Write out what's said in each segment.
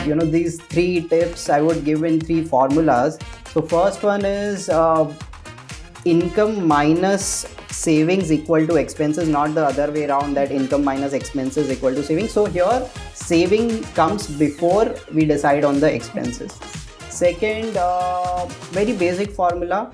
these 3 tips I would give in 3 formulas. So first one is income minus savings equal to expenses, not the other way around, that income minus expenses equal to savings. So here saving comes before we decide on the expenses. Second, very basic formula.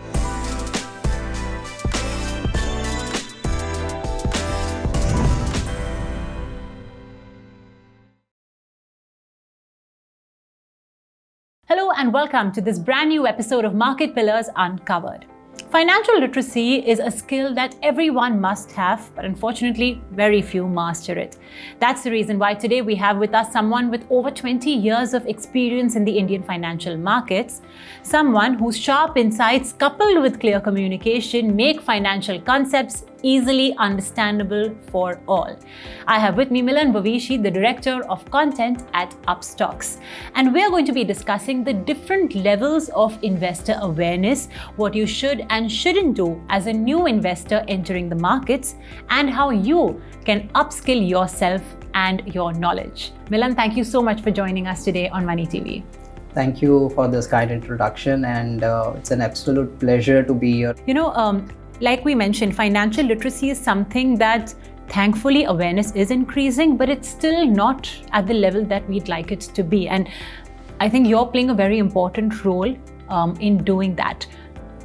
Hello and welcome to this brand new episode of Market Pillars Uncovered. Financial literacy is a skill that everyone must have, but unfortunately, very few master it. That's the reason why today we have with us someone with over 20 years of experience in the Indian financial markets, someone whose sharp insights coupled with clear communication make financial concepts easily understandable for all. I have with me Milan Bavishi, the Director of Content at Upstox. And we're going to be discussing the different levels of investor awareness, what you should and shouldn't do as a new investor entering the markets, and how you can upskill yourself and your knowledge. Milan, thank you so much for joining us today on Money TV. Thank you for this kind introduction, and it's an absolute pleasure to be here. Like we mentioned, financial literacy is something that thankfully awareness is increasing, but it's still not at the level that we'd like it to be. And I think you're playing a very important role in doing that.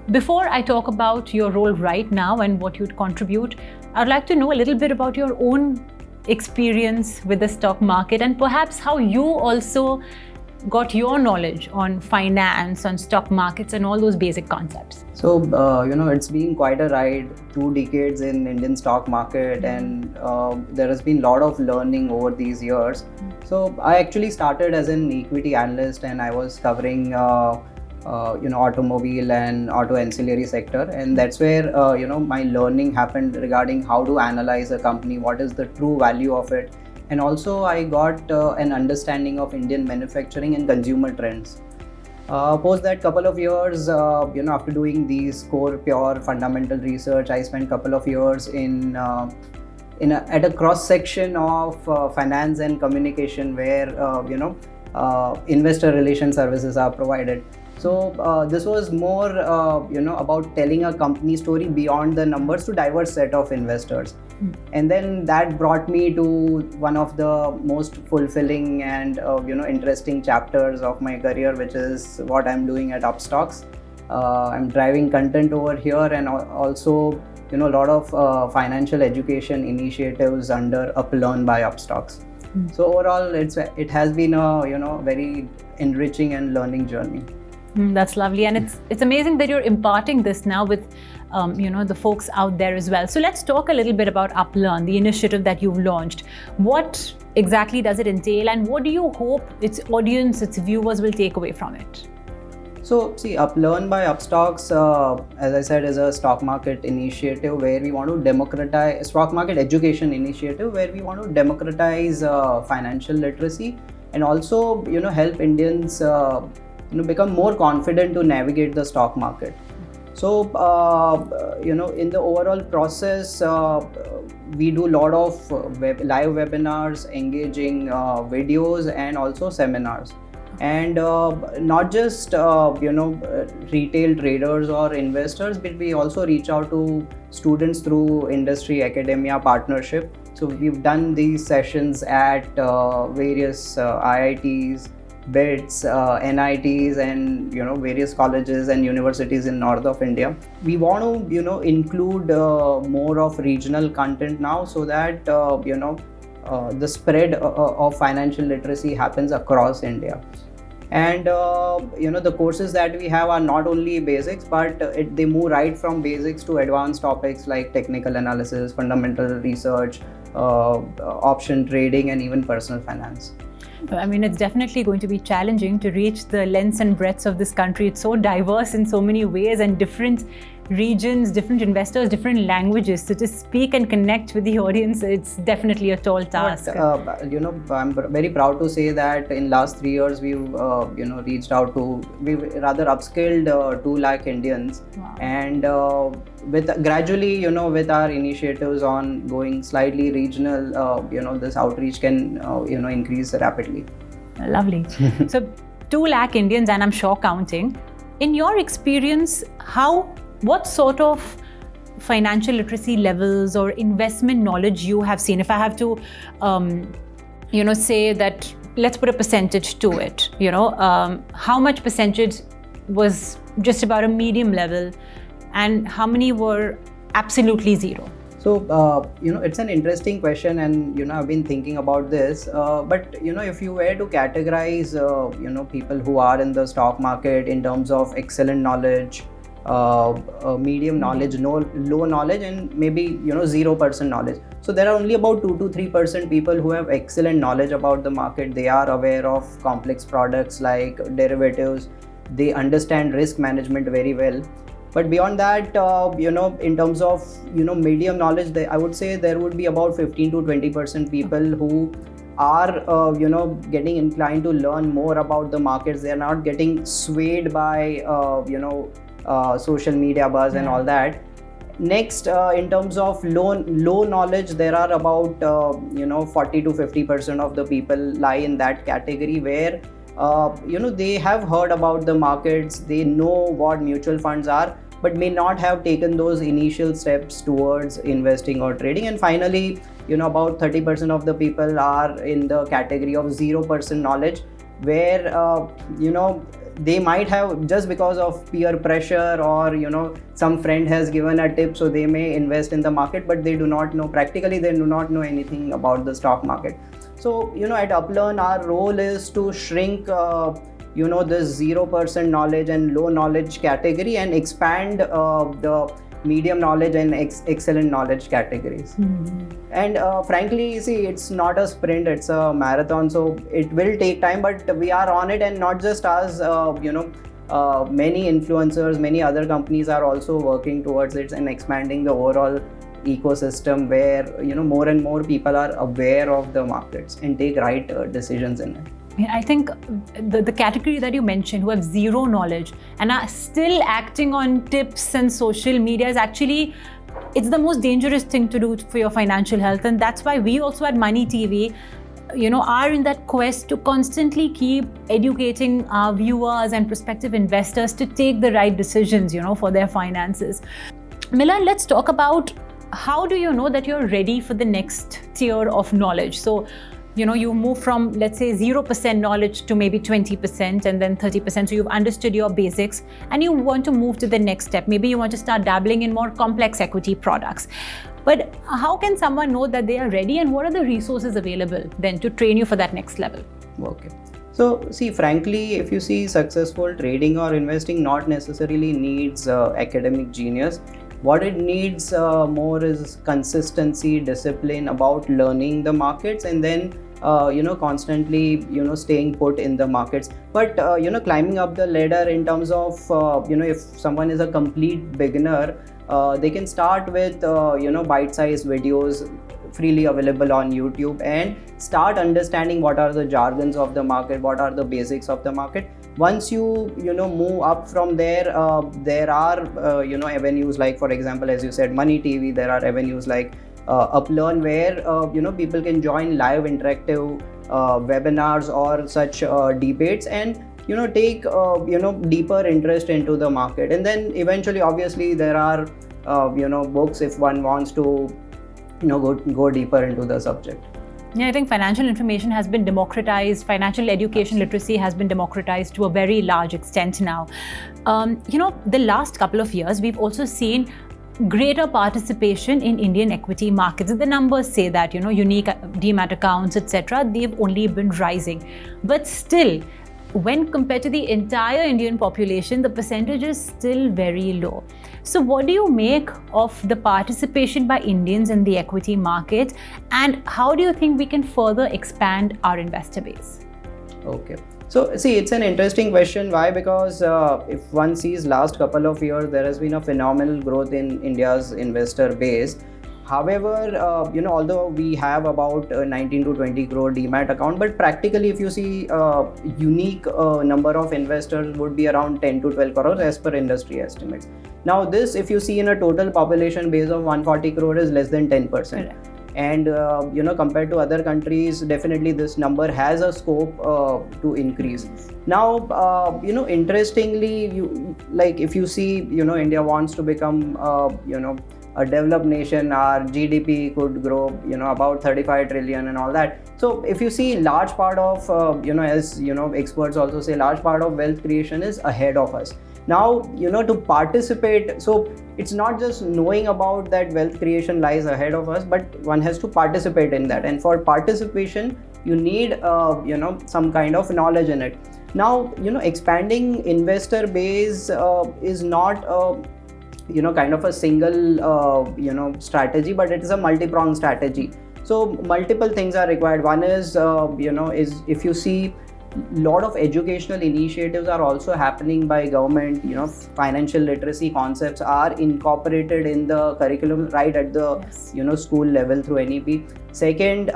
Before I talk about your role right now and what you'd contribute, I'd like to know a little bit about your own experience with the stock market and perhaps how you also got your knowledge on finance, on stock markets and all those basic concepts. So, it's been quite a ride, 2 decades in Indian stock market, and there has been a lot of learning over these years. So I actually started as an equity analyst, and I was covering automobile and auto ancillary sector, and that's where my learning happened regarding how to analyze a company, what is the true value of it. And also I got an understanding of Indian manufacturing and consumer trends. Post that couple of years, after doing these core pure fundamental research, I spent couple of years at a cross section of finance and communication, where investor relation services are provided. So this was more about telling a company story beyond the numbers to diverse set of investors. And then that brought me to one of the most fulfilling and interesting chapters of my career, which is what I'm doing at Upstox. I'm driving content over here, and also a lot of financial education initiatives under Uplearn by Upstox. So overall, it has been a very enriching and learning journey. That's lovely, and it's amazing that you're imparting this now with the folks out there as well. So let's talk a little bit about Uplearn, the initiative that you've launched. What exactly does it entail, and what do you hope its audience, its viewers will take away from it? So see, Uplearn by Upstox, as I said, is a stock market initiative where we want to democratize, stock market education initiative where we want to democratize financial literacy, and also help Indians become more confident to navigate the stock market. So in the overall process, we do a lot of live webinars, engaging videos, and also seminars. And not just retail traders or investors, but we also reach out to students through industry academia partnership. So we've done these sessions at various IITs, BITS, NITs, and various colleges and universities in north of India. We want to include more of regional content now, so that the spread of financial literacy happens across India. And the courses that we have are not only basics, but they move right from basics to advanced topics like technical analysis, fundamental research, option trading, and even personal finance. I mean, it's definitely going to be challenging to reach the lengths and breadths of this country. It's so diverse in so many ways, and different regions, different investors, different languages. So to speak and connect with the audience, it's definitely a tall task. But, I'm very proud to say that in last 3 years, we've reached out to, we've rather upskilled 2 lakh Indians. Wow. And with gradually, with our initiatives on going slightly regional, this outreach can, increase rapidly. Lovely. So 2 lakh Indians, and I'm sure counting. In your experience, what sort of financial literacy levels or investment knowledge you have seen? If I have to, say that, let's put a percentage to it. How much percentage was just about a medium level, and how many were absolutely zero? So, it's an interesting question, and, I've been thinking about this. But, if you were to categorize, people who are in the stock market in terms of excellent knowledge, medium knowledge, low knowledge, and maybe, 0% knowledge. So there are only about 2 to 3% people who have excellent knowledge about the market. They are aware of complex products like derivatives. They understand risk management very well. But beyond that, in terms of, medium knowledge, I would say there would be about 15 to 20% people who are, getting inclined to learn more about the markets. They are not getting swayed by, social media buzz and all that. Next, in terms of low knowledge, there are about, 40 to 50% of the people lie in that category where, they have heard about the markets, they know what mutual funds are, but may not have taken those initial steps towards investing or trading. And finally, about 30% of the people are in the category of 0% knowledge, where, they might have, just because of peer pressure or, some friend has given a tip, so they may invest in the market, but they do not know, practically they do not know anything about the stock market. So, at Uplearn, our role is to shrink, this 0% knowledge and low knowledge category and expand the medium knowledge and excellent knowledge categories. And frankly, see, it's not a sprint, it's a marathon. So it will take time, but we are on it. And not just us, many influencers, many other companies are also working towards it and expanding the overall ecosystem where, more and more people are aware of the markets and take right decisions in it. I think the category that you mentioned, who have zero knowledge and are still acting on tips and social media, is actually, it's the most dangerous thing to do for your financial health. And that's why we also at Money TV, are in that quest to constantly keep educating our viewers and prospective investors to take the right decisions, for their finances. Milan, let's talk about how do you know that you're ready for the next tier of knowledge? So, you move from, let's say, 0% knowledge to maybe 20% and then 30%. So you've understood your basics and you want to move to the next step. Maybe you want to start dabbling in more complex equity products. But how can someone know that they are ready, and what are the resources available then to train you for that next level? Okay. So, see, frankly, if you see, successful trading or investing not necessarily needs academic genius. What it needs more is consistency, discipline about learning the markets, and then constantly, staying put in the markets. But, climbing up the ladder in terms of, if someone is a complete beginner, they can start with, bite-sized videos freely available on YouTube and start understanding what are the jargons of the market, what are the basics of the market. Once you move up from there, there are avenues like, for example, as you said, Money TV. There are avenues like Uplearn, where people can join live interactive webinars or such debates and take deeper interest into the market. And then eventually, obviously, there are books if one wants to go deeper into the subject. Yeah, I think financial information has been democratized. Financial education literacy has been democratized to a very large extent now. The last couple of years, we've also seen greater participation in Indian equity markets. The numbers say that, unique demat accounts, etc., they've only been rising. But still, when compared to the entire Indian population, the percentage is still very low. So what do you make of the participation by Indians in the equity market, and how do you think we can further expand our investor base? Okay. So see, it's an interesting question. Why? Because if one sees last couple of years, there has been a phenomenal growth in India's investor base. However, although we have about 19 to 20 crore demat account, but practically if you see, unique number of investors would be around 10 to 12 crores as per industry estimates. Now this, if you see in a total population base of 140 crore, is less than 10%. and compared to other countries, definitely this number has a scope to increase. Now interestingly, if you see, India wants to become a developed nation. Our GDP could grow about 35 trillion and all that. So if you see, large part of as experts also say, large part of wealth creation is ahead of us. Now to participate, so it's not just knowing about that wealth creation lies ahead of us, but one has to participate in that, and for participation you need some kind of knowledge in it. Now expanding investor base is not kind of a single strategy, but it is a multi-pronged strategy. So multiple things are required. One is is if you see, lot of educational initiatives are also happening by government. Financial literacy concepts are incorporated in the curriculum right at the school level through NEP. Second,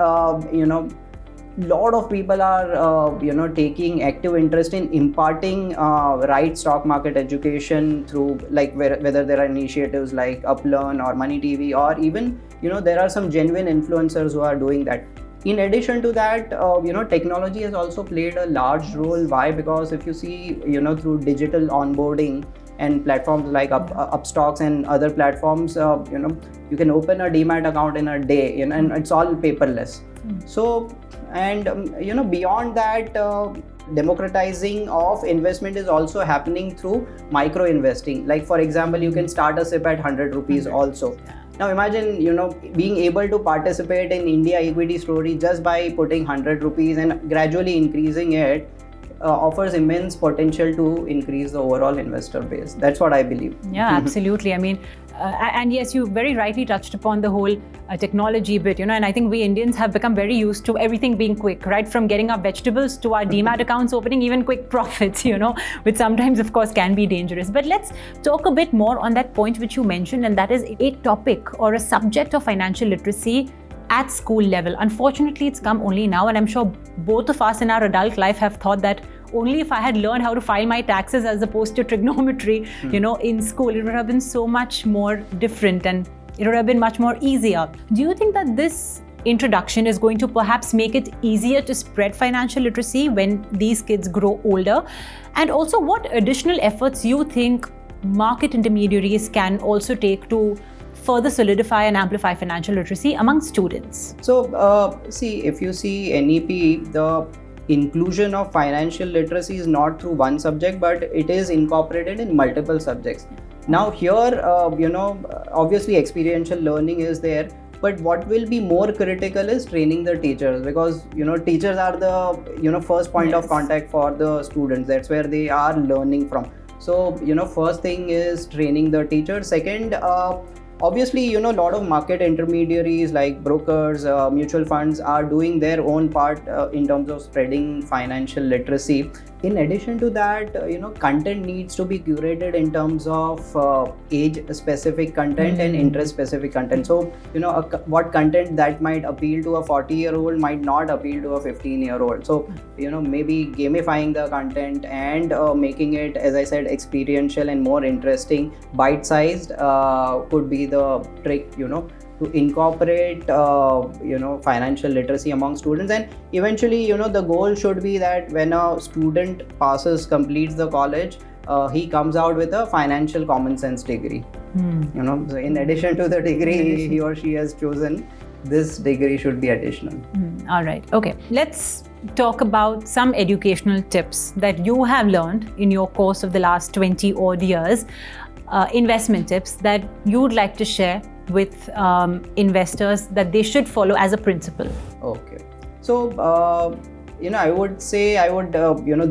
lot of people are taking active interest in imparting right stock market education through, like, whether there are initiatives like Uplearn or Money TV, or even there are some genuine influencers who are doing that. In addition to that, technology has also played a large role. Why? Because if you see, through digital onboarding and platforms like Upstox and other platforms, you can open a demat account in a day, and it's all paperless. So, and beyond that, democratizing of investment is also happening through micro investing. Like, for example, you can start a SIP at 100 rupees also. Now imagine being able to participate in India equity story just by putting 100 rupees and gradually increasing it. Offers immense potential to increase the overall investor base. That's what I believe. Yeah, absolutely. I mean, and yes, you very rightly touched upon the whole technology bit, and I think we Indians have become very used to everything being quick, right? From getting our vegetables to our demat accounts opening, even quick profits, which sometimes, of course, can be dangerous. But let's talk a bit more on that point which you mentioned, and that is a topic or a subject of financial literacy at school level. Unfortunately, it's come only now, and I'm sure both of us in our adult life have thought that only if I had learned how to file my taxes as opposed to trigonometry, in school, it would have been so much more different and it would have been much more easier. Do you think that this introduction is going to perhaps make it easier to spread financial literacy when these kids grow older? And also, what additional efforts you think market intermediaries can also take to further solidify and amplify financial literacy among students? So, see, if you see NEP, the inclusion of financial literacy is not through one subject, but it is incorporated in multiple subjects. Now here, obviously experiential learning is there, but what will be more critical is training the teachers, because teachers are the first point of contact for the students. That's where they are learning from. So first thing is training the teachers. Second, obviously, a lot of market intermediaries like brokers, mutual funds are doing their own part in terms of spreading financial literacy. In addition to that, content needs to be curated in terms of age-specific content and interest-specific content. So, what content that might appeal to a 40-year-old might not appeal to a 15-year-old. So, maybe gamifying the content and making it, as I said, experiential and more interesting, bite-sized could be the trick, to incorporate financial literacy among students. And eventually, the goal should be that when a student completes the college, he comes out with a financial common sense degree. So in addition to the degree he or she has chosen, this degree should be additional. All right. Okay. Let's talk about some educational tips that you have learned in your course of the last 20 odd years. Investment tips that you'd like to share with investors that they should follow as a principle. Okay. So, I would say,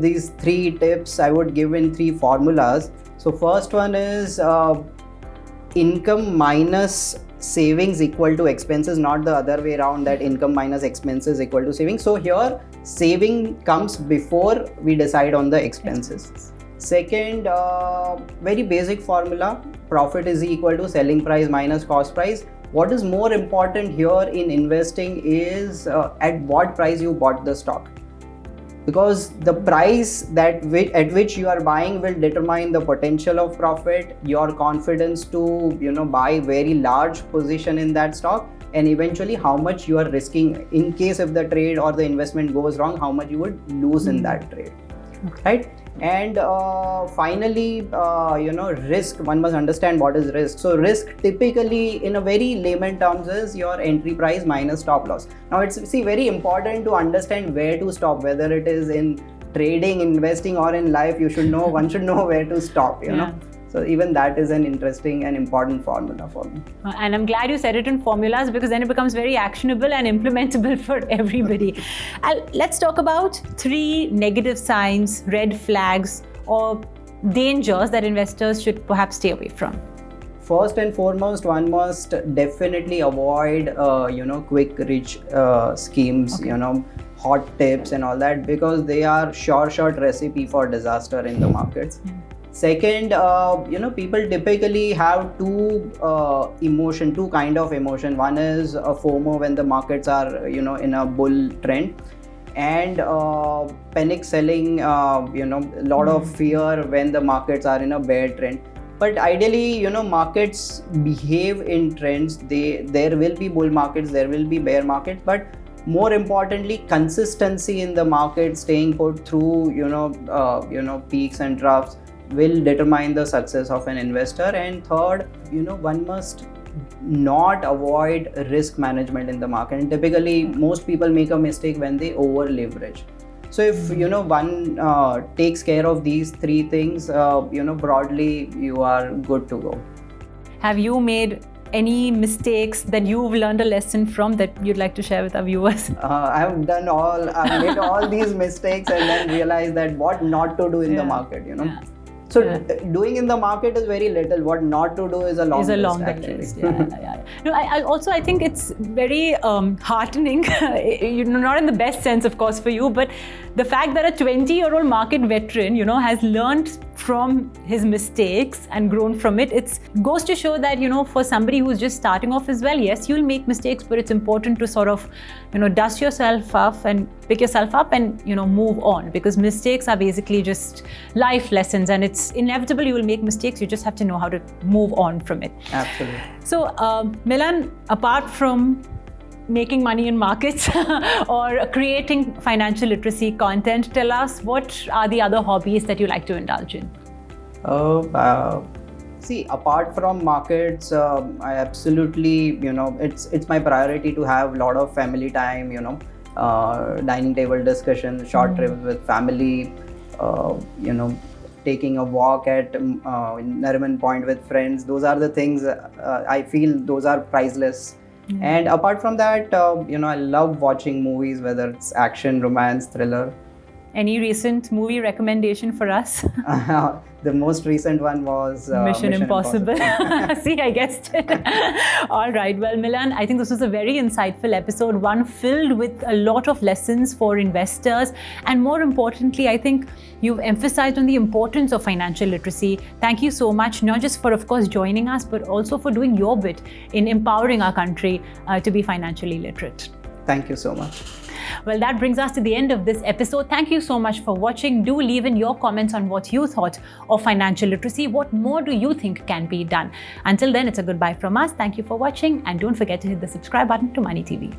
these three tips I would give in three formulas. So first one is income minus savings equal to expenses, not the other way around, that income minus expenses equal to savings. So here, saving comes before we decide on the expenses. Second, very basic formula, profit is equal to selling price minus cost price. What is more important here in investing is at what price you bought the stock, because the price at which you are buying will determine the potential of profit, your confidence to buy very large position in that stock, and eventually how much you are risking in case if the trade or the investment goes wrong, how much you would lose in that trade. Okay. Right? And finally, risk, one must understand what is risk. So risk typically in a very layman terms is your entry price minus stop loss. Now it's very important to understand where to stop, whether it is in trading, investing, or in life. One should know where to stop, you know. So even that is an interesting and important formula for me. And I'm glad you said it in formulas, because then it becomes very actionable and implementable for everybody. Let's talk about 3 negative signs, red flags, or dangers that investors should perhaps stay away from. First and foremost, one must definitely avoid, quick rich schemes, Okay. Hot tips and all that, because they are short recipe for disaster in the markets. Second, people typically have two kind of emotion. One is a FOMO when the markets are, in a bull trend, and panic selling, a lot of fear when the markets are in a bear trend. But ideally, markets behave in trends. There will be bull markets, there will be bear markets, but more importantly, consistency in the market, staying put through, peaks and troughs will determine the success of an investor. And third, one must not avoid risk management in the market. And typically, most people make a mistake when they over leverage. So if one takes care of these 3 things, broadly, you are good to go. Have you made any mistakes that you've learned a lesson from that you'd like to share with our viewers? I've made all these mistakes and then realized that what not to do in the market, So doing in the market is very little. What not to do is a long list, actually. List. No, I think it's very heartening, not in the best sense, of course, for you, but the fact that a 20-year-old market veteran, has learned from his mistakes and grown from it. It goes to show that, for somebody who's just starting off as well, yes, you'll make mistakes, but it's important to sort of, dust yourself off and pick yourself up and, move on, because mistakes are basically just life lessons, and it's inevitable you will make mistakes. You just have to know how to move on from it. Absolutely. So, Milan, apart from making money in markets or creating financial literacy content, tell us, what are the other hobbies that you like to indulge in? See, apart from markets, I absolutely, it's my priority to have a lot of family time, dining table discussion, short trips with family, taking a walk at Nariman Point with friends. Those are the things I feel those are priceless. And apart from that, I love watching movies, whether it's action, romance, thriller. Any recent movie recommendation for us? The most recent one was Mission Impossible. See, I guessed it. All right. Well, Milan, I think this was a very insightful episode, one filled with a lot of lessons for investors. And more importantly, I think you've emphasized on the importance of financial literacy. Thank you so much, not just for, of course, joining us, but also for doing your bit in empowering our country to be financially literate. Thank you so much. Well, that brings us to the end of this episode. Thank you so much for watching. Do leave in your comments on what you thought of financial literacy. What more do you think can be done? Until then, it's a goodbye from us. Thank you for watching, and don't forget to hit the subscribe button to Money TV.